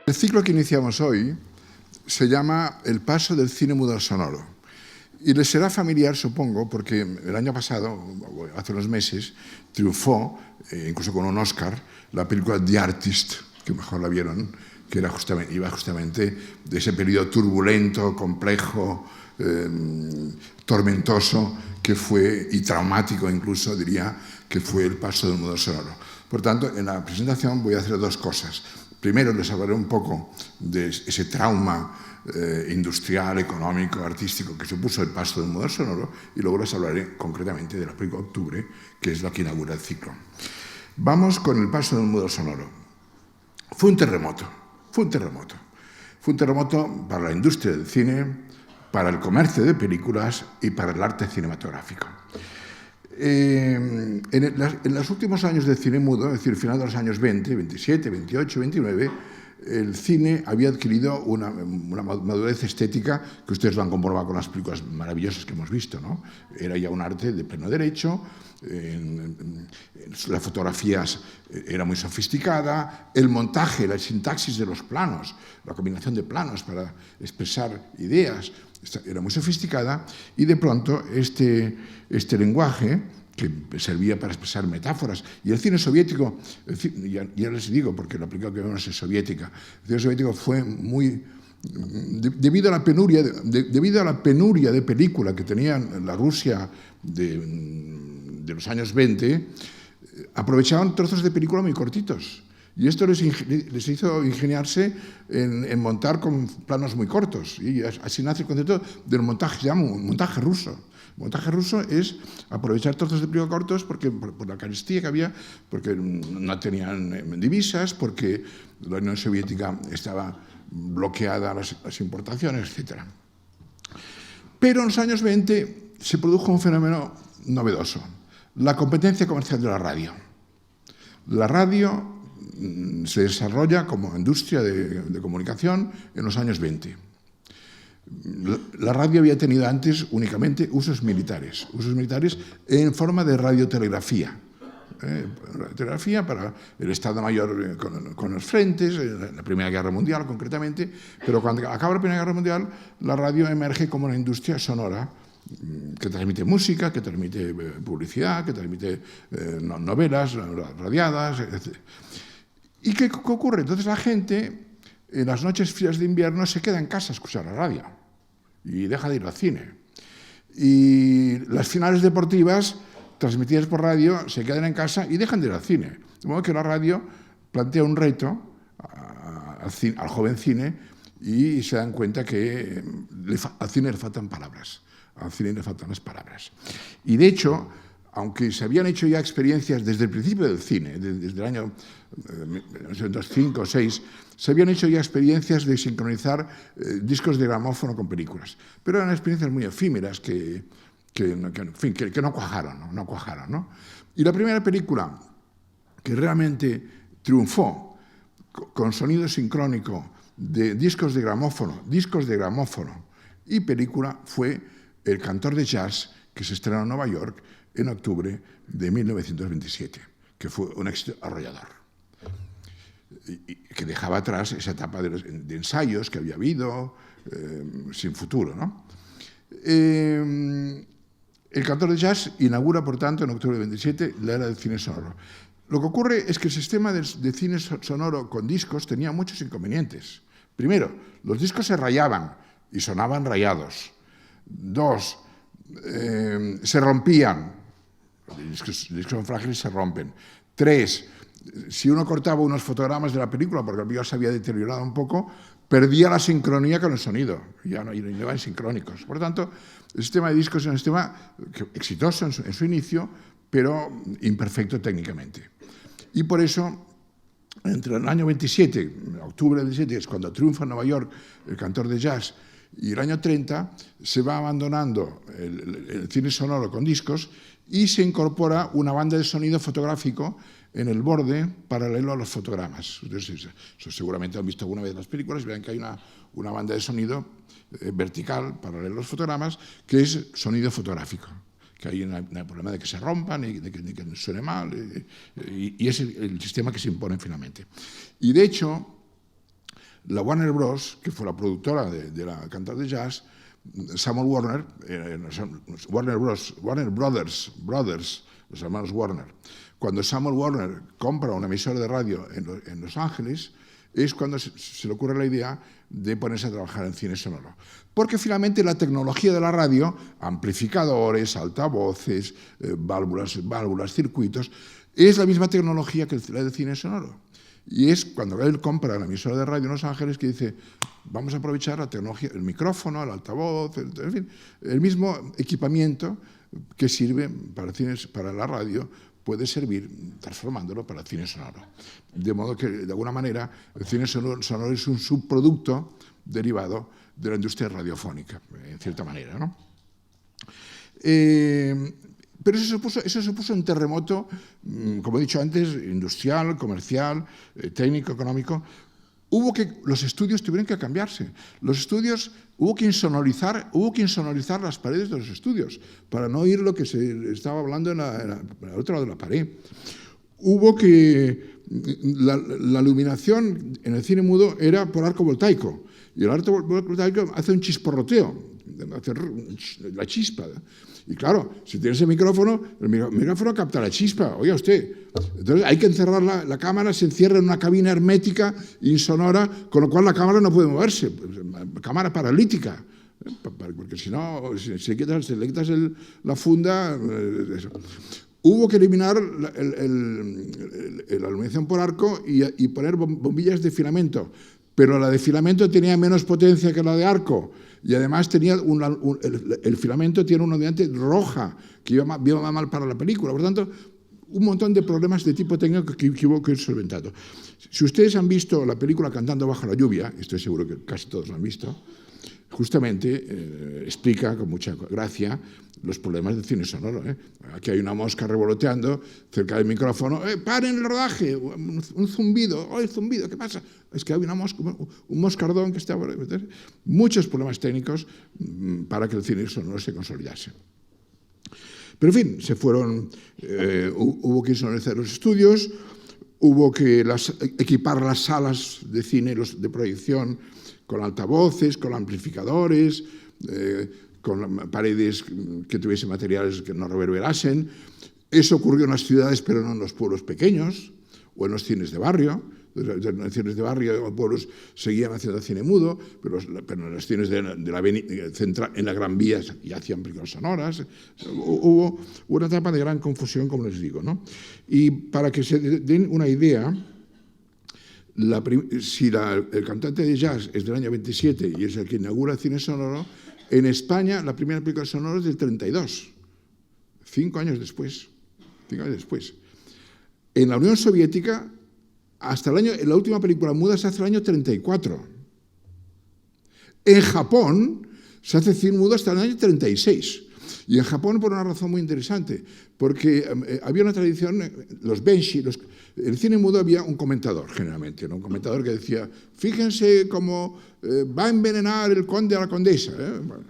El ciclo que iniciamos hoy se llama El paso del cine mudo al sonoro. Y les será familiar, supongo, porque el año pasado, hace unos meses, triunfó, incluso con un Oscar, la película The Artist, que mejor la vieron, que iba justamente de ese periodo turbulento, complejo, tormentoso, que fue, y traumático incluso, diría, que fue el paso del mudo al sonoro. Por tanto, en la presentación voy a hacer dos cosas. Primero les hablaré un poco de ese trauma industrial, económico, artístico que supuso el paso del mudo al sonoro, y luego les hablaré concretamente de la película Octubre, que es la que inaugura el ciclo. Vamos con el paso del mudo al sonoro. Fue un terremoto. Fue un terremoto para la industria del cine, para el comercio de películas y para el arte cinematográfico. En los últimos años del cine mudo, es decir, final de los años 20, 27, 28, 29, el cine había adquirido una madurez estética que ustedes lo han comprobado con las películas maravillosas que hemos visto, ¿no? Era ya un arte de pleno derecho, la fotografía era muy sofisticada, el montaje, la sintaxis de los planos, la combinación de planos para expresar ideas, era muy sofisticada, y de pronto este lenguaje que servía para expresar metáforas, y el cine soviético, ya les digo, porque la película que vemos es soviética, el cine soviético fue muy... Debido a la penuria de película que tenía la Rusia de los años 20, aprovechaban trozos de película muy cortitos. Y esto les hizo ingeniarse en montar con planos muy cortos. Y así nace el concepto del montaje, se llama montaje ruso. El montaje ruso es aprovechar trozos de película cortos por la carestía que había, porque no tenían divisas, porque la Unión Soviética estaba bloqueada a las importaciones, etc. Pero en los años 20 se produjo un fenómeno novedoso, la competencia comercial de la radio. La radio se desarrolla como industria de comunicación en los años 20. La radio había tenido antes únicamente usos militares en forma de radiotelegrafía. Telegrafía para el Estado Mayor con los frentes, la Primera Guerra Mundial concretamente, pero cuando acaba la Primera Guerra Mundial, la radio emerge como una industria sonora que transmite música, que transmite publicidad, que transmite novelas radiadas, etc. ¿Y qué ocurre? Entonces la gente, en las noches frías de invierno, se queda en casa a escuchar la radio y deja de ir al cine. Y las finales deportivas transmitidas por radio se quedan en casa y dejan de ir al cine. De modo que la radio plantea un reto al joven cine y se dan cuenta que al cine le faltan palabras. Al cine le faltan las palabras. Y de hecho, aunque se habían hecho ya experiencias desde el principio del cine, desde el año 1905 o 6, se habían hecho ya experiencias de sincronizar discos de gramófono con películas. Pero eran experiencias muy efímeras que no cuajaron, ¿no? Y la primera película que realmente triunfó con sonido sincrónico de discos de gramófono y película fue El cantor de jazz, que se estrenó en Nueva York en octubre de 1927, que fue un éxito arrollador, y que dejaba atrás esa etapa de ensayos que había habido, sin futuro, ¿no? El cantor de jazz inaugura, por tanto, en octubre de 27, la era del cine sonoro. Lo que ocurre es que el sistema de cine sonoro con discos tenía muchos inconvenientes. Primero, los discos se rayaban y sonaban rayados. Dos, se rompían. Los discos son frágiles, se rompen. Tres, si uno cortaba unos fotogramas de la película porque el vídeo se había deteriorado un poco, perdía la sincronía con el sonido. Ya no iban sincrónicos. Por lo tanto, el sistema de discos es un sistema exitoso en su inicio, pero imperfecto técnicamente. Y por eso, entre el año 27, octubre del 27, es cuando triunfa en Nueva York el cantor de jazz, y el año 30 se va abandonando el cine sonoro con discos y se incorpora una banda de sonido fotográfico en el borde paralelo a los fotogramas. Ustedes seguramente han visto alguna vez las películas y vean que hay una banda de sonido vertical paralelo a los fotogramas que es sonido fotográfico. Que ahí no hay problema de que se rompan ni de que suene mal, y es el sistema que se impone finalmente. Y de hecho, La Warner Bros., que fue la productora de la cantante de jazz, Samuel Warner, Warner Brothers, los hermanos Warner. Cuando Samuel Warner compra una emisora de radio en Los Ángeles, es cuando se le ocurre la idea de ponerse a trabajar en cine sonoro. Porque finalmente la tecnología de la radio, amplificadores, altavoces, válvulas, circuitos, es la misma tecnología que la de cine sonoro. Y es cuando él compra la emisora de radio en Los Ángeles que dice, vamos a aprovechar la tecnología, el micrófono, el altavoz, en fin, el mismo equipamiento que sirve para la radio, puede servir transformándolo para el cine sonoro. De modo que, de alguna manera, el cine sonoro es un subproducto derivado de la industria radiofónica, en cierta manera, ¿no? Pero eso supuso un terremoto, como he dicho antes, industrial, comercial, técnico, económico. Los estudios tuvieron que cambiarse. Los estudios hubo que insonorizar las paredes de los estudios para no oír lo que se estaba hablando en el otro lado de la pared. La iluminación en el cine mudo era por arco voltaico, y el arco voltaico hace un chisporroteo, hace la chispa. Y claro, si tienes el micrófono capta la chispa, oiga usted. Entonces hay que encerrar la cámara, se encierra en una cabina hermética, insonora, con lo cual la cámara no puede moverse, cámara paralítica, porque si no, si le quitas la funda, eso. Hubo que eliminar la iluminación por arco y poner bombillas de filamento, pero la de filamento tenía menos potencia que la de arco. Y además tenía el filamento tiene una unidad roja, que iba mal para la película. Por lo tanto, un montón de problemas de tipo técnico que hubo que ir solventando. Si ustedes han visto la película Cantando bajo la lluvia, estoy seguro que casi todos la han visto, justamente explica con mucha gracia los problemas del cine sonoro. Aquí hay una mosca revoloteando cerca del micrófono. ¡Paren el rodaje! Un zumbido. ¡Oh, el zumbido! ¿Qué pasa? Es que hay una mosca, un moscardón que está... Muchos problemas técnicos para que el cine sonoro se consolidase. Pero, en fin, hubo que insonorizar los estudios, hubo que equipar las salas de cine, de proyección, con altavoces, con amplificadores, con paredes que tuviesen materiales que no reverberasen. Eso ocurrió en las ciudades, pero no en los pueblos pequeños o en los cines de barrio. En los cines de barrio o pueblos seguían haciendo cine mudo, pero en los cines en la Gran Vía ya hacían películas sonoras. Hubo una etapa de gran confusión, como les digo, ¿no? Y para que se den una idea, si el cantante de jazz es del año 27 y es el que inaugura el cine sonoro, en España la primera película sonora es del 32, 5 años después. En la Unión Soviética, la última película muda se hace el año 34. En Japón se hace cine mudo hasta el año 36. Y en Japón por una razón muy interesante, porque había una tradición, los benshi, en el cine mudo había un comentador generalmente, ¿no? Un comentador que decía, fíjense cómo va a envenenar el conde a la condesa. Bueno.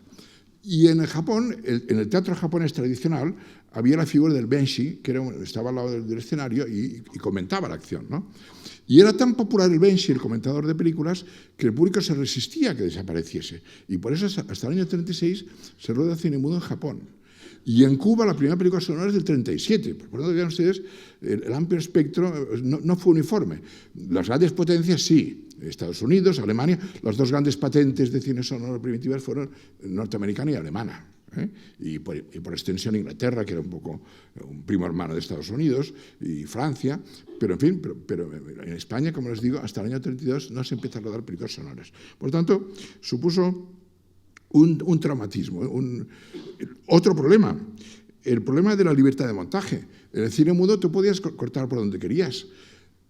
Y en Japón, en el teatro japonés tradicional, había la figura del benshi, que estaba al lado del escenario y comentaba la acción, ¿no? Y era tan popular el benshi, el comentador de películas, que el público se resistía a que desapareciese. Y por eso hasta el año 36 se rueda cine mudo en Japón. Y en Cuba la primera película sonora es del 37. Por lo tanto, vean ustedes, el amplio espectro no fue uniforme. Las grandes potencias sí, Estados Unidos, Alemania, las dos grandes patentes de cine sonoro primitivas fueron norteamericana y alemana. Y por extensión Inglaterra, que era un poco un primo hermano de Estados Unidos, y Francia, pero en fin, pero en España, como les digo, hasta el año 32 no se empieza a rodar películas sonoras. Por tanto, supuso un traumatismo. Otro problema, el problema de la libertad de montaje. En el cine mudo tú podías cortar por donde querías.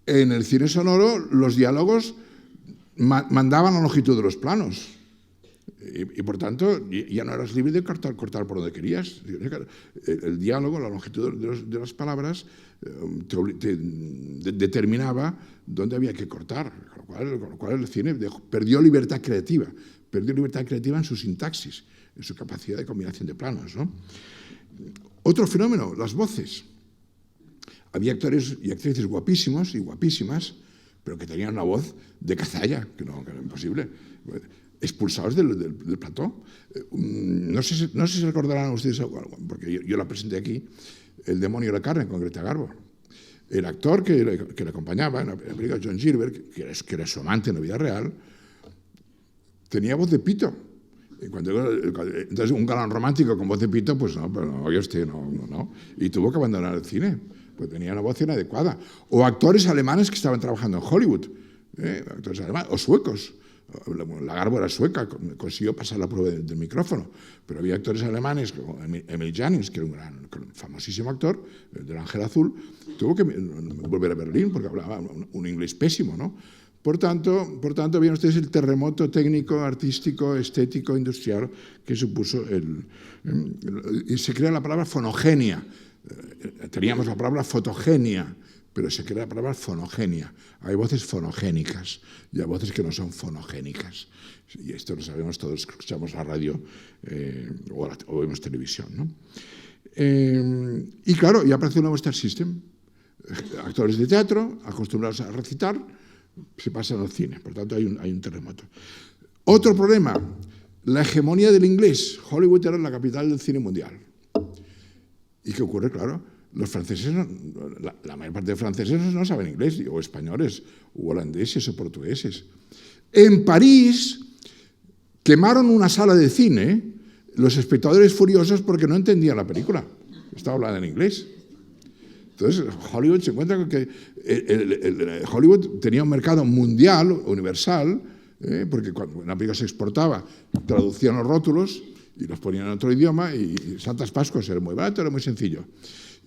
En el cine sonoro los diálogos mandaban la longitud de los planos. Y por tanto, ya no eras libre de cortar por donde querías. El diálogo, la longitud de las palabras, determinaba dónde había que cortar. Con lo cual el cine perdió libertad creativa. Perdió libertad creativa en su sintaxis, en su capacidad de combinación de planos, ¿no? Otro fenómeno, las voces. Había actores y actrices guapísimos y guapísimas, pero que tenían una voz de cazalla, que era imposible. Expulsados del plató. No sé si recordarán ustedes, porque yo la presenté aquí, El demonio y la carne, con Greta Garbo. El actor que le acompañaba en la película, John Gilbert, que era su amante en la vida real, tenía voz de pito. Entonces, un galán romántico con voz de pito, pues no, pero no, oye usted, no. Y tuvo que abandonar el cine, pues tenía una voz inadecuada. O actores alemanes que estaban trabajando en Hollywood, actores alemanes, o suecos. La Garbo era sueca, consiguió pasar la prueba del micrófono, pero había actores alemanes como Emil Jannings, que era un famosísimo actor del Ángel Azul, tuvo que volver a Berlín porque hablaba un inglés pésimo, ¿no? Por tanto, vean ustedes el terremoto técnico, artístico, estético, industrial que supuso y se crea la palabra fonogenia. Teníamos la palabra fotogenia, pero se crea la palabra fonogenia. Hay voces fonogénicas y hay voces que no son fonogénicas. Y esto lo sabemos todos que escuchamos la radio o vemos televisión, ¿no? Y claro, ya apareció un nuevo Star System. Actores de teatro, acostumbrados a recitar, se pasan al cine. Por tanto, hay un terremoto. Otro problema, la hegemonía del inglés. Hollywood era la capital del cine mundial. ¿Y qué ocurre? Claro, los franceses, la mayor parte de franceses no saben inglés, o españoles, o holandeses, o portugueses. En París quemaron una sala de cine, los espectadores furiosos porque no entendían la película. Estaba hablando en inglés. Entonces, Hollywood se encuentra con que Hollywood tenía un mercado mundial, universal, porque cuando una película se exportaba, traducían los rótulos y los ponían en otro idioma, y Santas Pascuas era muy barato, era muy sencillo.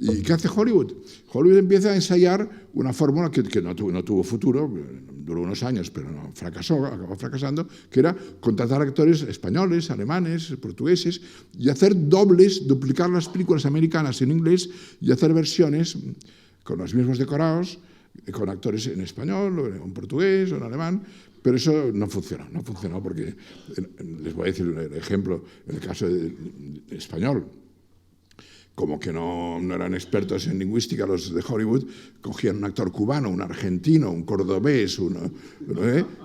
¿Y qué hace Hollywood? Hollywood empieza a ensayar una fórmula que no tuvo futuro, duró unos años, pero no fracasó, acabó fracasando, que era contratar actores españoles, alemanes, portugueses, y hacer dobles, duplicar las películas americanas en inglés y hacer versiones con los mismos decorados, con actores en español, o en portugués, o en alemán, pero eso no funcionó porque, les voy a decir un ejemplo, en el caso de español, como que no eran expertos en lingüística los de Hollywood, cogían un actor cubano, un argentino, un cordobés,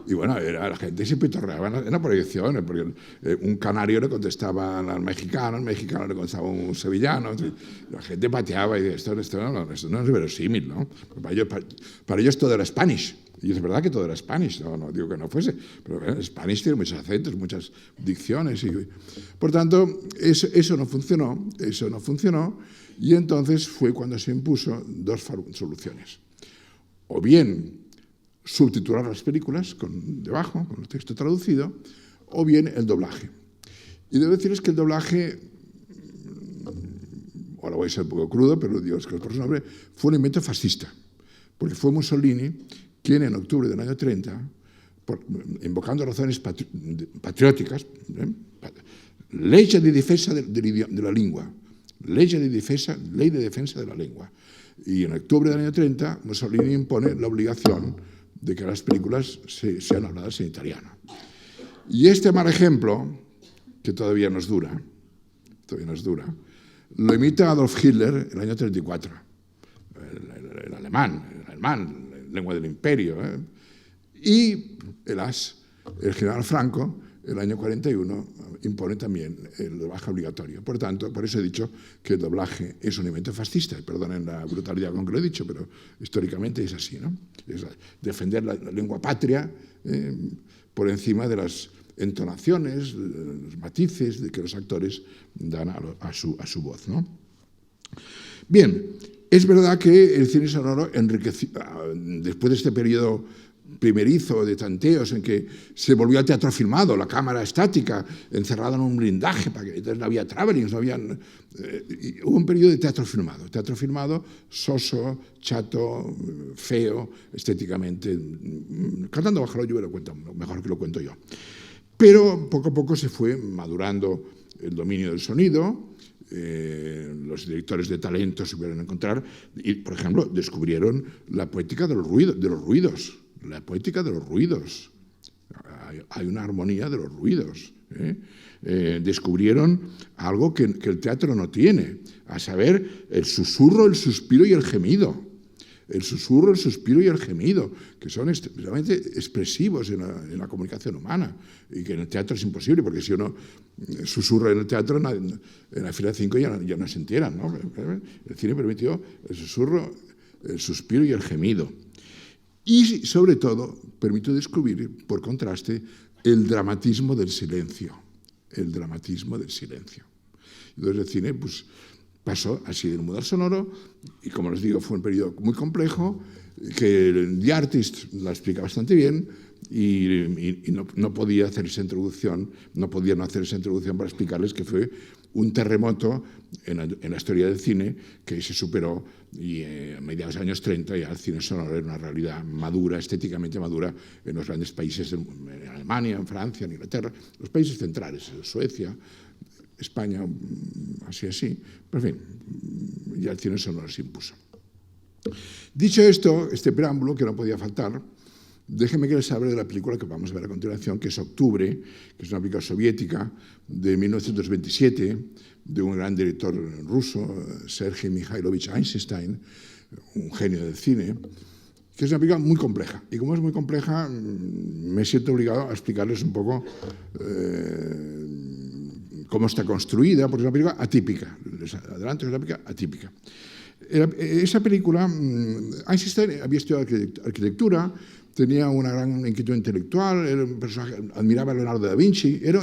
y bueno, la gente se pitorreaba en la proyección, porque un canario le contestaba al mexicano, el mexicano le contestaba a un sevillano, la gente pateaba y decía, esto no es verosímil, ¿no? Para ellos todo era Spanish. Y es verdad que todo era Spanish, no digo que no fuese, pero Spanish tiene muchos acentos, muchas dicciones. Por tanto, eso no funcionó, y entonces fue cuando se impuso dos soluciones. O bien subtitular las películas debajo, con el texto traducido, o bien el doblaje. Y debo decirles que el doblaje, ahora voy a ser un poco crudo, pero Dios que os por su nombre, fue un invento fascista, porque fue Mussolini quien en octubre del año 30, invocando razones patrióticas, ley de defensa de la lengua, ley de defensa de la lengua. Y en octubre del año 30, Mussolini impone la obligación de que las películas sean habladas en italiano. Y este mal ejemplo, que todavía nos dura, lo imita Adolf Hitler en el año 34, el alemán, lengua del imperio. Y el general Franco, el año 41, impone también el doblaje obligatorio. Por tanto, por eso he dicho que el doblaje es un invento fascista. Perdonen la brutalidad con que lo he dicho, pero históricamente es así, ¿no? Es defender la lengua patria por encima de las entonaciones, los matices de que los actores dan a su voz, ¿no? Bien, es verdad que el cine sonoro enriqueció, después de este periodo primerizo de tanteos en que se volvió al teatro filmado, la cámara estática, encerrada en un blindaje, para que entonces no había travelings, hubo un periodo de teatro filmado soso, chato, feo, estéticamente, Cantando bajo la lluvia lo cuento mejor que lo cuento yo. Pero poco a poco se fue madurando el dominio del sonido. Los directores de talento se pudieron encontrar y, por ejemplo, descubrieron la poética de los ruidos. La poética de los ruidos. Hay una armonía de los ruidos. Descubrieron algo que el teatro no tiene, a saber, el susurro, el suspiro y el gemido. El susurro, el suspiro y el gemido, que son realmente expresivos en la comunicación humana, y que en el teatro es imposible, porque si uno susurra en el teatro, en la fila 5 ya no se enteran, ¿no? El cine permitió el susurro, el suspiro y el gemido. Y, sobre todo, permitió descubrir, por contraste, el dramatismo del silencio. El dramatismo del silencio. Entonces el cine, pues, pasó así del mudo al sonoro, y como les digo, fue un periodo muy complejo, que The Artist la explica bastante bien, y no podía hacer esa introducción, no podía no hacer esa introducción para explicarles que fue un terremoto en la historia del cine que se superó, y a mediados de los años 30 ya el cine sonoro era una realidad madura, estéticamente madura, en los grandes países, en Alemania, en Francia, en Inglaterra, los países centrales, Suecia, España, así, pero en fin, ya el cine sonoro se impuso. Dicho esto, este preámbulo que no podía faltar, déjenme que les hable de la película que vamos a ver a continuación, que es Octubre, que es una película soviética de 1927, de un gran director ruso, Sergei Mikhailovich Eisenstein, un genio del cine, que es una película muy compleja. Y como es muy compleja, me siento obligado a explicarles un poco cómo está construida, porque es una película atípica. Les adelanto, es una película atípica. Esa película, Eisenstein había estudiado arquitectura, tenía una gran inquietud intelectual, era un personaje, admiraba a Leonardo da Vinci, era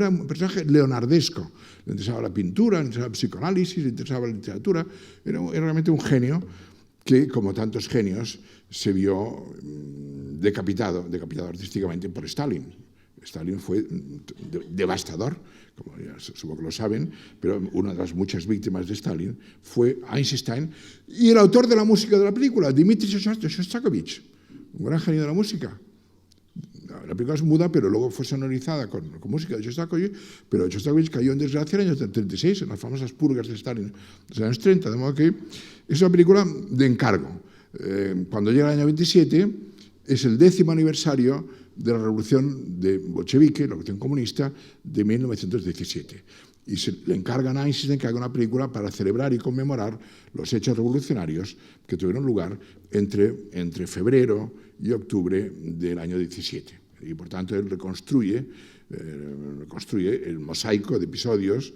un personaje leonardesco. Le interesaba la pintura, le interesaba el psicoanálisis, le interesaba la literatura, era realmente un genio que, como tantos genios, se vio decapitado artísticamente por Stalin. Stalin fue devastador, como ya supongo que lo saben, pero una de las muchas víctimas de Stalin fue Eisenstein y el autor de la música de la película, Dmitri Shostakovich, un gran genio de la música. La película es muda, pero luego fue sonorizada con música de Shostakovich, pero Shostakovich cayó en desgracia en el año 36, en las famosas purgas de Stalin de los años 30, de modo que es una película de encargo. Cuando llega el año 27, es el 10º aniversario de la revolución bolchevique, la revolución comunista de 1917. Y le encargan a Eisenstein que haga una película para celebrar y conmemorar los hechos revolucionarios que tuvieron lugar entre febrero y octubre del año 17. Y por tanto él reconstruye el mosaico de episodios.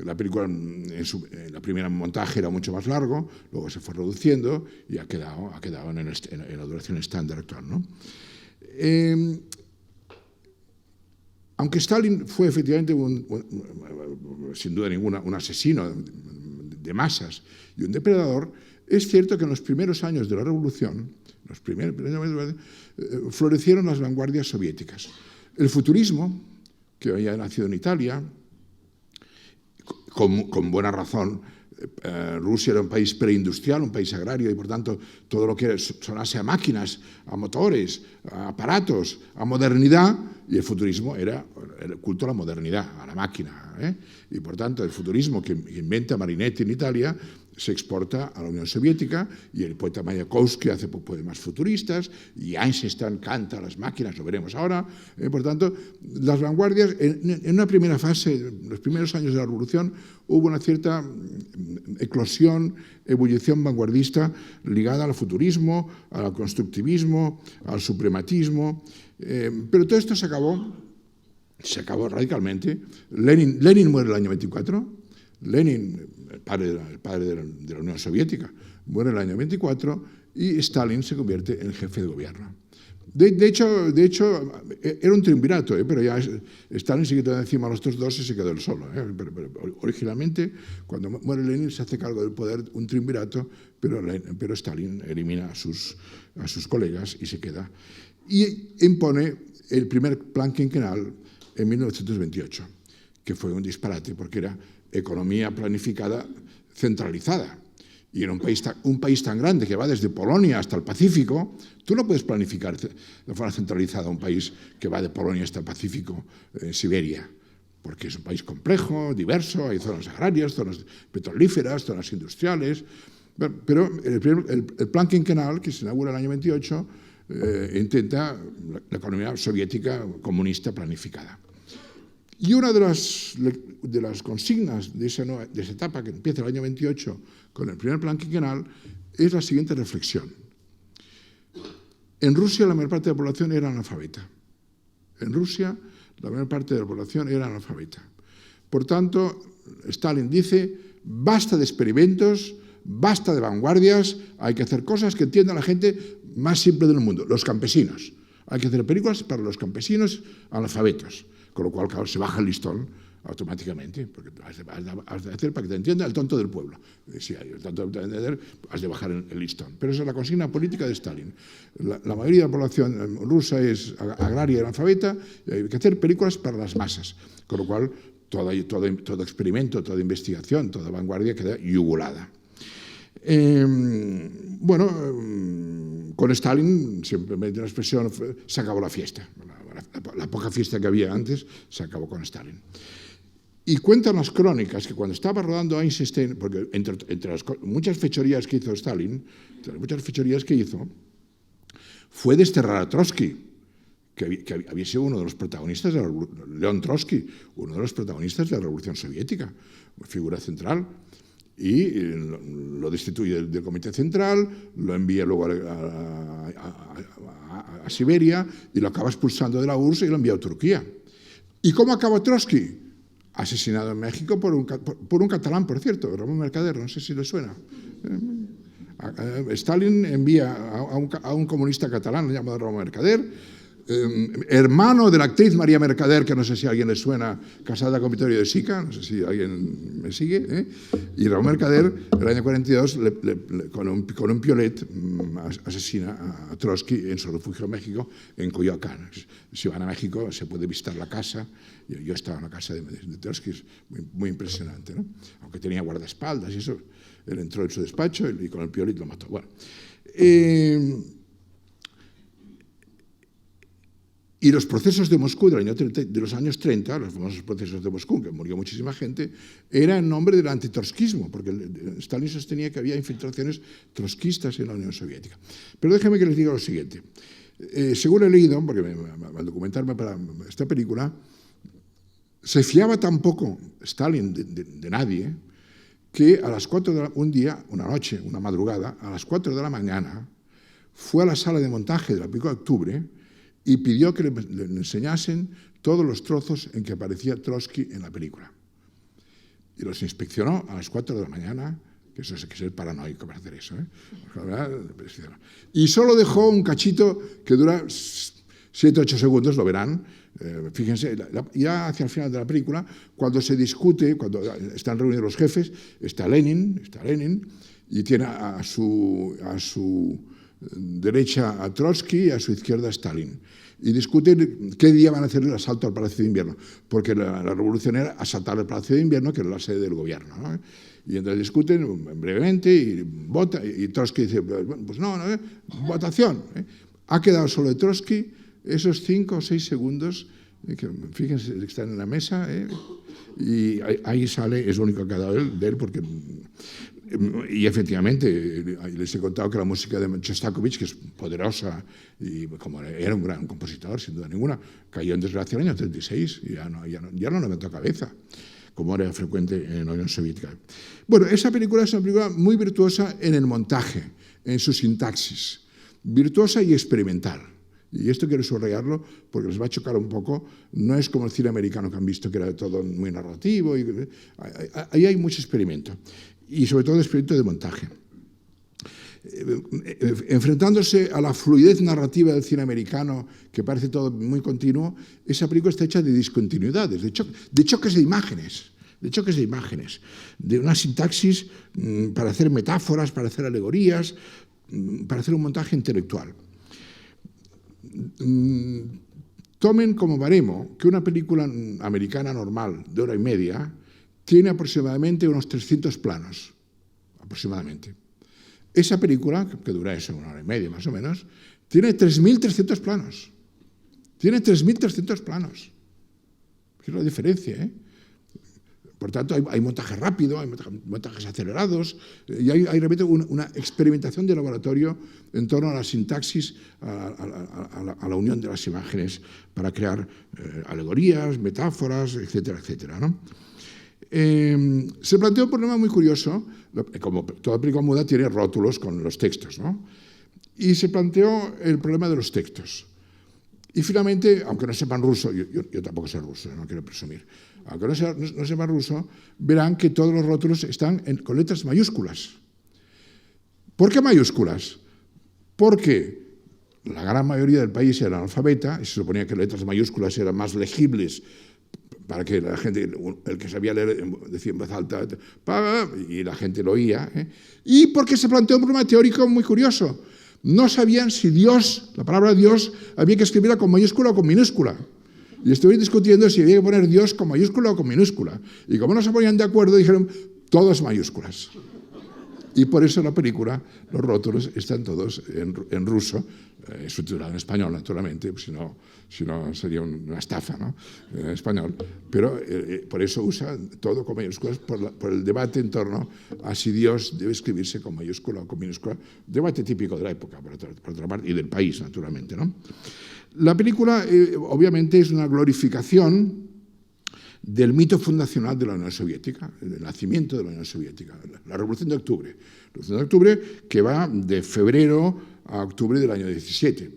La película, en la primera montaje era mucho más largo, luego se fue reduciendo y ha quedado en la duración estándar actual, ¿no? Aunque Stalin fue efectivamente, sin duda ninguna, un asesino de masas y un depredador, es cierto que en los primeros años de la revolución, florecieron las vanguardias soviéticas. El futurismo, que había nacido en Italia, con buena razón. Rusia era un país preindustrial, un país agrario, y por tanto todo lo que sonase a máquinas, a motores, a aparatos, a modernidad, y el futurismo era el culto a la modernidad, a la máquina. Y por tanto el futurismo que inventa Marinetti en Italia se exporta a la Unión Soviética, y el poeta Mayakovsky hace poemas futuristas, y Eisenstein canta a las máquinas, lo veremos ahora. Por tanto, las vanguardias, en una primera fase, en los primeros años de la Revolución, hubo una cierta eclosión, ebullición vanguardista ligada al futurismo, al constructivismo, al suprematismo, pero todo esto se acabó radicalmente. Lenin muere el año 24, Lenin, el padre de la Unión Soviética, muere en el año 24 y Stalin se convierte en jefe de gobierno. De hecho, era un triunvirato, pero ya Stalin se quitó de encima a los otros dos y se quedó él solo. Pero originalmente, cuando muere Lenin, se hace cargo del poder un triunvirato, pero Stalin elimina a sus colegas y se queda. Y impone el primer plan quinquenal en 1928, que fue un disparate, porque era economía planificada centralizada. Y en un país tan grande que va desde Polonia hasta el Pacífico, tú no puedes planificar de forma centralizada un país que va de Polonia hasta el Pacífico, en Siberia, porque es un país complejo, diverso, hay zonas agrarias, zonas petrolíferas, zonas industriales. Pero el plan quinquenal, que se inaugura en el año 28, intenta la economía soviética comunista planificada. Y una de las consignas de esa etapa, que empieza el año 28 con el primer plan quinquenal, es la siguiente reflexión. En Rusia la mayor parte de la población era analfabeta. En Rusia la mayor parte de la población era analfabeta. Por tanto, Stalin dice, basta de experimentos, basta de vanguardias, hay que hacer cosas que entienda la gente más simple del mundo, los campesinos. Hay que hacer películas para los campesinos analfabetos, con lo cual, claro, se baja el listón automáticamente, porque has de hacer para que te entienda el tonto del pueblo. Si hay el tonto de entender, has de bajar el listón. Pero esa es la consigna política de Stalin. La mayoría de la población rusa es agraria y analfabeta, y hay que hacer películas para las masas, con lo cual todo experimento, toda investigación, toda vanguardia queda yugulada. Con Stalin, siempre me dio una expresión, se acabó la fiesta. La poca fiesta que había antes se acabó con Stalin. Y cuentan las crónicas que cuando estaba rodando Eisenstein, porque entre las muchas fechorías que hizo Stalin, fue desterrar a Trotsky, que había sido uno de los protagonistas de León Trotsky, uno de los protagonistas de la Revolución Soviética, figura central. Y lo destituye del Comité Central, lo envía luego a Siberia y lo acaba expulsando de la URSS y lo envía a Turquía. ¿Y cómo acaba Trotsky? Asesinado en México por un catalán, por cierto, Ramón Mercader, no sé si le suena. Stalin envía a un comunista catalán llamado Ramón Mercader, hermano de la actriz María Mercader, que no sé si a alguien le suena, casada con Vittorio de Sica, no sé si alguien me sigue, y Ramón Mercader, el año 42, con un piolet, asesina a Trotsky en su refugio en México, en Coyoacán. Si van a México se puede visitar la casa, yo estaba en la casa de Trotsky, es muy impresionante, ¿no? Aunque tenía guardaespaldas y eso, él entró en su despacho y con el piolet lo mató. Bueno, y los procesos de Moscú de los años 30, los famosos procesos de Moscú, que murió muchísima gente, era en nombre del antitrotskismo, porque Stalin sostenía que había infiltraciones trotskistas en la Unión Soviética. Pero déjenme que les diga lo siguiente. Según he leído, porque al documentarme para esta película, se fiaba tan poco Stalin de nadie, que a las 4 una madrugada, a las 4 de la mañana, fue a la sala de montaje de la película de octubre y pidió que le enseñasen todos los trozos en que aparecía Trotsky en la película. Y los inspeccionó a las 4 de la mañana, que eso es que ser paranoico para hacer eso, y solo dejó un cachito que dura 7 o 8 segundos, lo verán. Fíjense, ya hacia el final de la película, cuando se discute, cuando están reunidos los jefes, está Lenin, y tiene a su derecha a Trotsky y a su izquierda a Stalin. Y discuten qué día van a hacer el asalto al Palacio de Invierno, porque la revolución era asaltar el Palacio de Invierno, que era la sede del gobierno, ¿no? Y entonces discuten brevemente y vota, y Trotsky dice, pues no, votación. Ha quedado solo de Trotsky esos 5 o 6 segundos, que fíjense que están en la mesa, y ahí sale, es lo único que ha quedado de él, porque... Y efectivamente, les he contado que la música de Shostakovich, que es poderosa, y como era un gran compositor, sin duda ninguna, cayó en desgracia en el año 36, y ya no levantó cabeza, como era frecuente en la Unión Soviética. Bueno, esa película es una película muy virtuosa en el montaje, en su sintaxis, virtuosa y experimental. Y esto quiero subrayarlo porque les va a chocar un poco. No es como el cine americano que han visto, que era todo muy narrativo. Ahí hay mucho experimento. Y sobre todo experimento de montaje. Enfrentándose a la fluidez narrativa del cine americano, que parece todo muy continuo, esa película está hecha de discontinuidades, de choques de imágenes, de una sintaxis para hacer metáforas, para hacer alegorías, para hacer un montaje intelectual. Tomen como baremo que una película americana normal de 1 hora y media tiene aproximadamente unos 300 planos, aproximadamente. Esa película, que dura eso, 1 hora y media más o menos, tiene 3.300 planos. Tiene 3.300 planos. Es la diferencia, Por tanto, hay montaje rápido, hay montajes acelerados, y hay realmente una experimentación de laboratorio en torno a la sintaxis, a la unión de las imágenes para crear alegorías, metáforas, etcétera, etcétera, ¿no? Se planteó un problema muy curioso, como toda película muda tiene rótulos con los textos, ¿no? Y se planteó el problema de los textos. Y finalmente, aunque no sepan ruso, yo tampoco sé ruso, no quiero presumir, aunque no sepan ruso, verán que todos los rótulos están con letras mayúsculas. ¿Por qué mayúsculas? Porque la gran mayoría del país era analfabeta y se suponía que letras mayúsculas eran más legibles para que la gente, el que sabía leer, decía en voz alta, y la gente lo oía. Y porque se planteó un problema teórico muy curioso. No sabían si Dios, la palabra Dios, había que escribirla con mayúscula o con minúscula. Y estuvieron discutiendo si había que poner Dios con mayúscula o con minúscula. Y como no se ponían de acuerdo, dijeron, todas mayúsculas. Y por eso la película, los rótulos, están todos en ruso, subtitulado en español, naturalmente, si no sería una estafa, ¿no? En español. Pero por eso usa todo con mayúsculas, por el debate en torno a si Dios debe escribirse con mayúscula o con minúscula. Debate típico de la época, por otra parte, y del país, naturalmente, ¿no? La película, obviamente, es una glorificación del mito fundacional de la Unión Soviética, el nacimiento de la Unión Soviética, la Revolución de Octubre. La Revolución de Octubre que va de febrero a octubre del año 17.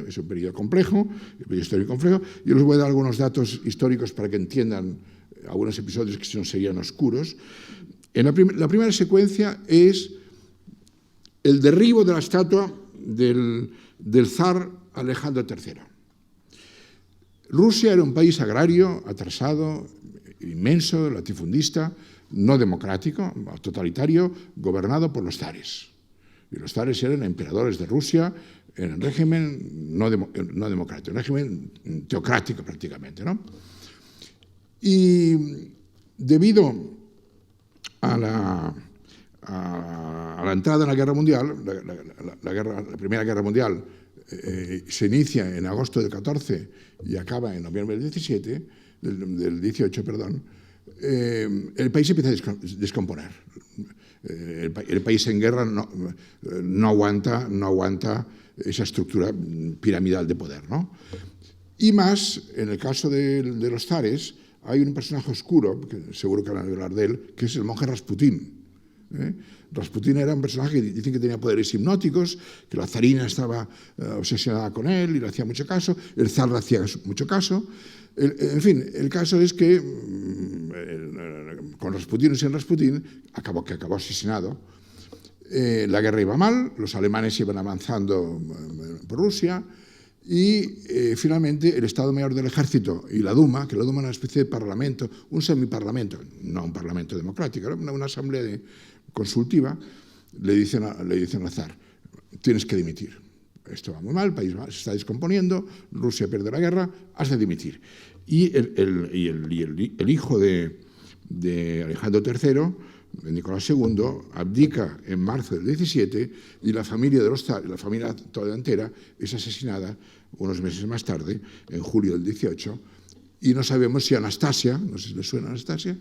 Es un periodo complejo, un periodo histórico complejo. Yo les voy a dar algunos datos históricos para que entiendan algunos episodios que no serían oscuros. La primera secuencia es el derribo de la estatua del zar Alejandro III. Rusia era un país agrario, atrasado, inmenso, latifundista, no democrático, totalitario, gobernado por los zares. Y los zares eran emperadores de Rusia en el régimen no democrático, en el régimen teocrático prácticamente, ¿no? Y debido a la entrada en la Guerra Mundial, la Primera Guerra Mundial, se inicia en agosto del 14 y acaba en noviembre del 18, perdón, el país empieza a descomponer. El país en guerra no aguanta esa estructura piramidal de poder, ¿no? Y más, en el caso de los zares, hay un personaje oscuro, que seguro que van a hablar de él, que es el monje Rasputín. Rasputín era un personaje que dicen que tenía poderes hipnóticos, que la zarina estaba obsesionada con él y le hacía mucho caso, el zar le hacía mucho caso. En fin, el caso es que con Rasputín o sin Rasputín acabó asesinado. La guerra iba mal, los alemanes iban avanzando por Rusia y finalmente el Estado Mayor del Ejército y la Duma, que la Duma era una especie de parlamento, un semiparlamento, no un parlamento democrático, era una asamblea consultiva, le dicen al zar, tienes que dimitir. Esto va muy mal, el país se está descomponiendo, Rusia pierde la guerra, has de dimitir. Y el hijo de Alejandro III, Nicolás II, abdica en marzo del 17 y la familia de los zares, la familia toda entera, es asesinada unos meses más tarde, en julio del 18, y no sabemos si Anastasia, no sé si le suena Anastasia,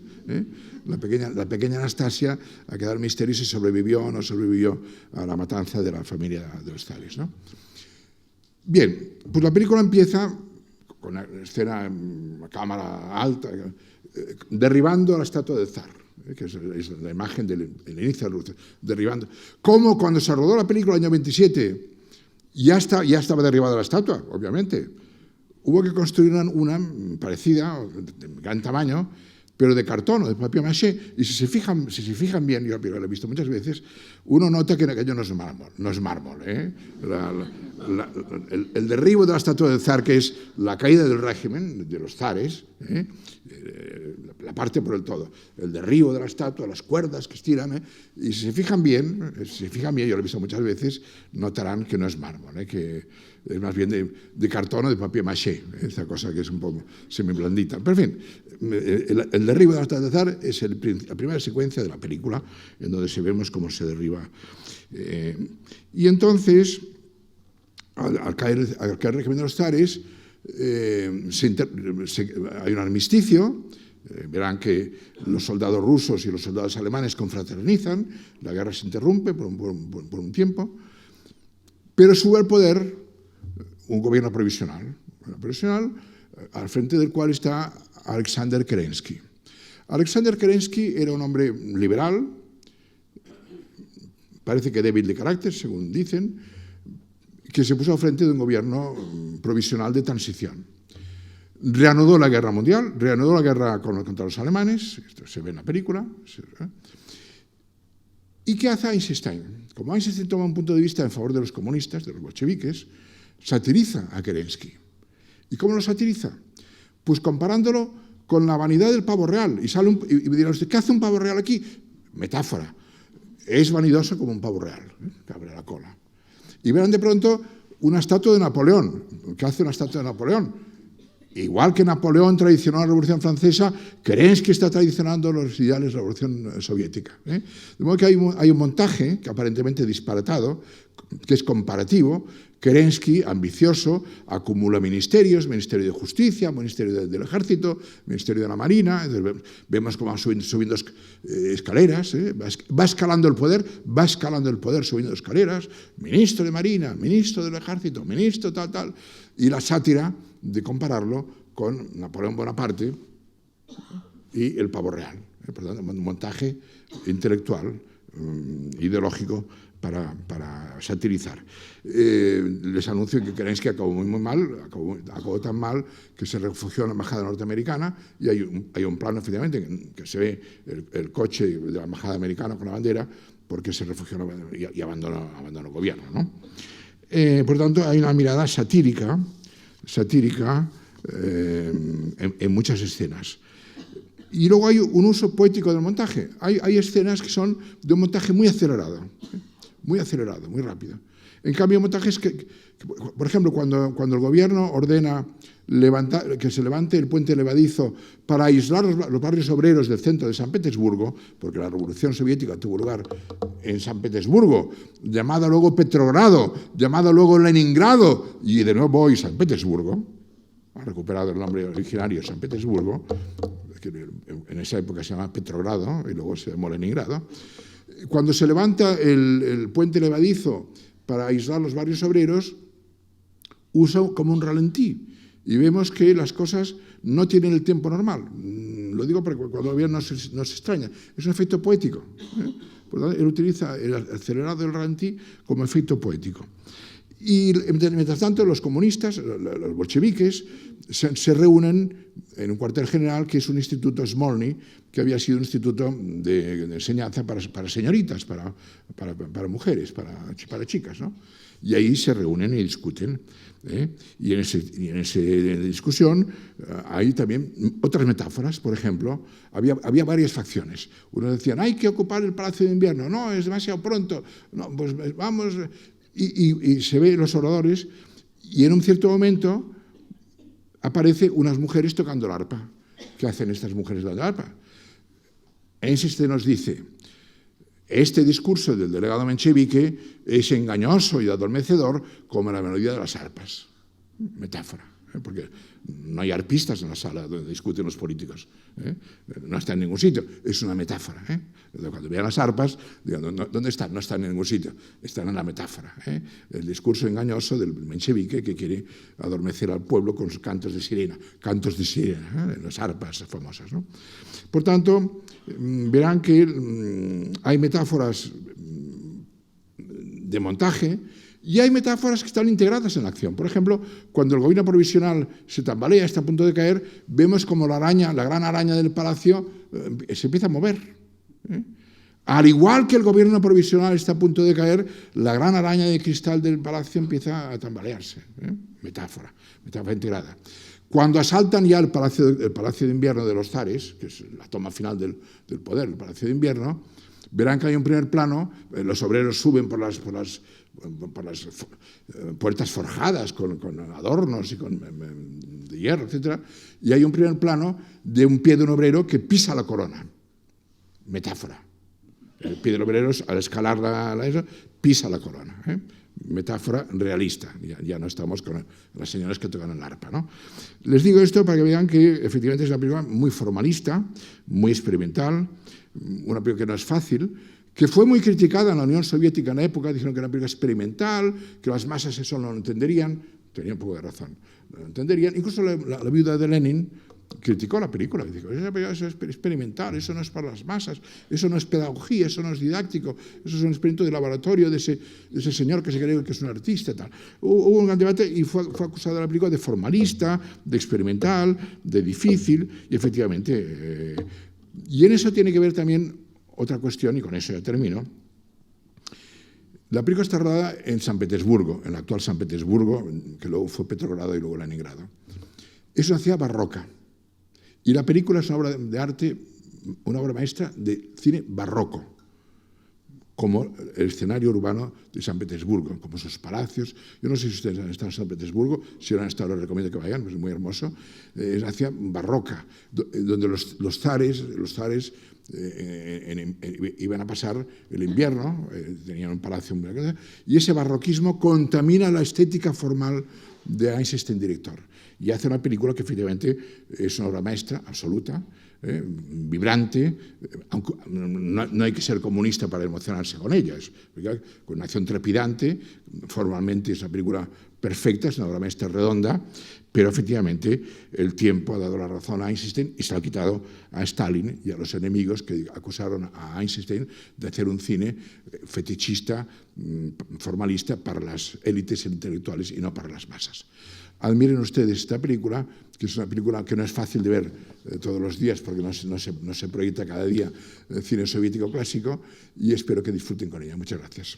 la pequeña Anastasia, ha quedado el misterio si sobrevivió o no sobrevivió a la matanza de la familia de los zares, ¿no? Bien, pues la película empieza con una escena en cámara alta, derribando la estatua del zar, que es la imagen del inicio de la luz, derribando. Como cuando se rodó la película en el año 27, ya estaba derribada la estatua, obviamente. Hubo que construir una parecida, de gran tamaño, pero de cartón o de papier maché, y si se fijan bien, yo lo he visto muchas veces, uno nota que aquello no es mármol. El derribo de la estatua del zar, que es la caída del régimen, de los zares, la parte por el todo, el derribo de la estatua, las cuerdas que estiran, y si se fijan bien, yo lo he visto muchas veces, notarán que no es mármol, que es más bien de cartón o de papier maché, esta cosa que es un poco semiblandita. Pero en fin, el derribo de la estatua del zar es la primera secuencia de la película, en donde vemos cómo se derriba. Y entonces, al caer el régimen de los zares, hay un armisticio, Verán que los soldados rusos y los soldados alemanes confraternizan, la guerra se interrumpe por un tiempo, pero sube al poder un gobierno provisional al frente del cual está Alexander Kerensky. Alexander Kerensky era un hombre liberal, parece que débil de carácter, según dicen, que se puso al frente de un gobierno provisional de transición. Reanudó la guerra mundial, reanudó la guerra contra los alemanes, esto se ve en la película. ¿Y qué hace Eisenstein? Como Eisenstein toma un punto de vista en favor de los comunistas, de los bolcheviques, satiriza a Kerensky. ¿Y cómo lo satiriza? Pues comparándolo con la vanidad del pavo real. Y dirá usted, ¿qué hace un pavo real aquí? Metáfora. Es vanidoso como un pavo real, que abre la cola. Y verán de pronto una estatua de Napoleón. ¿Qué hace una estatua de Napoleón? Igual que Napoleón traicionó la Revolución Francesa, Kerensky está traicionando los ideales de la Revolución Soviética. De modo que hay un montaje, que aparentemente disparatado, que es comparativo. Kerensky, ambicioso, acumula ministerios, Ministerio de Justicia, Ministerio del Ejército, Ministerio de la Marina. Vemos cómo va subiendo escaleras, va escalando el poder subiendo escaleras, ministro de Marina, ministro del Ejército, ministro tal. Y la sátira de compararlo con Napoleón Bonaparte y el pavo real. Por tanto, un montaje intelectual, ideológico, para satirizar. Les anuncio que Kerensky acabó muy mal, acabó tan mal que se refugió en la embajada norteamericana y hay un plano, efectivamente, que se ve el coche de la embajada americana con la bandera porque se refugió y abandonó el gobierno, ¿no? Por tanto, hay una mirada satírica en muchas escenas. Y luego hay un uso poético del montaje. Hay escenas que son de un montaje muy acelerado, muy rápido. En cambio, montajes que por ejemplo, cuando el gobierno ordena que se levante el puente levadizo para aislar los barrios obreros del centro de San Petersburgo, porque la Revolución Soviética tuvo lugar en San Petersburgo, llamada luego Petrogrado, llamada luego Leningrado, y de nuevo hoy San Petersburgo, ha recuperado el nombre originario San Petersburgo, que en esa época se llamaba Petrogrado y luego se llamó Leningrado. Cuando se levanta el puente levadizo para aislar los barrios obreros, usa como un ralentí. Y vemos que las cosas no tienen el tiempo normal. Lo digo porque cuando lo vean no se extraña. Es un efecto poético. Por lo tanto, él utiliza el acelerado del ralentí como efecto poético. Y mientras tanto, los comunistas, los bolcheviques, se reúnen en un cuartel general que es un instituto Smolny, que había sido un instituto de enseñanza para señoritas, para mujeres, para chicas, ¿no? Y ahí se reúnen y discuten. Y en esa discusión hay también otras metáforas. Por ejemplo, había varias facciones. Unos decían, hay que ocupar el Palacio de Invierno. No, es demasiado pronto. No, pues vamos. Y se ve los oradores y en un cierto momento aparecen unas mujeres tocando el arpa. ¿Qué hacen estas mujeres tocando el arpa? Einstein nos dice, este discurso del delegado menchevique es engañoso y adormecedor como la melodía de las arpas. Metáfora, porque no hay arpistas en la sala donde discuten los políticos. No está en ningún sitio, es una metáfora. Cuando vean las arpas, digan, ¿dónde están? No están en ningún sitio, están en la metáfora. El discurso engañoso del menchevique que quiere adormecer al pueblo con cantos de sirena, las arpas famosas, ¿no? Por tanto, verán que hay metáforas de montaje y hay metáforas que están integradas en la acción. Por ejemplo, cuando el gobierno provisional se tambalea, está a punto de caer, vemos como la gran araña del palacio se empieza a mover. Al igual que el gobierno provisional está a punto de caer, la gran araña de cristal del palacio empieza a tambalearse. Metáfora integrada. Cuando asaltan ya el Palacio de Invierno de los zares, que es la toma final del poder, el Palacio de Invierno, verán que hay un primer plano, los obreros suben por las puertas forjadas con adornos y de hierro, etc. Y hay un primer plano de un pie de un obrero que pisa la corona. Metáfora. El pie del obrero, al escalar eso, pisa la corona. metáfora realista. Ya no estamos con las señoras que tocan el arpa, ¿no? Les digo esto para que vean que efectivamente es una película muy formalista, muy experimental, una película que no es fácil, que fue muy criticada en la Unión Soviética en la época. Dijeron que era una película experimental, que las masas eso no lo entenderían. Tenían un poco de razón, no lo entenderían. Incluso la viuda de Lenin criticó la película, dijo, eso es experimental, eso no es para las masas, eso no es pedagogía, eso no es didáctico, eso es un experimento de laboratorio de ese señor que se cree que es un artista. Tal. Hubo un gran debate y fue acusada la película de formalista, de experimental, de difícil, y efectivamente, y en eso tiene que ver también otra cuestión, y con eso ya termino. La película está rodada en San Petersburgo, en el actual San Petersburgo, que luego fue Petrogrado y luego Leningrado. Es una ciudad barroca. Y la película es una obra de arte, una obra maestra de cine barroco, como el escenario urbano de San Petersburgo, como sus palacios. Yo no sé si ustedes han estado en San Petersburgo, si no han estado les recomiendo que vayan, pues es muy hermoso. Es una ciudad barroca, donde los zares iban a pasar el invierno, tenían un palacio, y ese barroquismo contamina la estética formal de Eisenstein, director. Y hace una película que efectivamente es una obra maestra absoluta, vibrante, aunque no hay que ser comunista para emocionarse con ella, con una acción trepidante, formalmente es una película perfecta, es una obra maestra redonda, pero efectivamente el tiempo ha dado la razón a Eisenstein y se lo ha quitado a Stalin y a los enemigos que acusaron a Eisenstein de hacer un cine fetichista, formalista para las élites intelectuales y no para las masas. Admiren ustedes esta película, que es una película que no es fácil de ver todos los días porque no se proyecta cada día cine soviético clásico, y espero que disfruten con ella. Muchas gracias.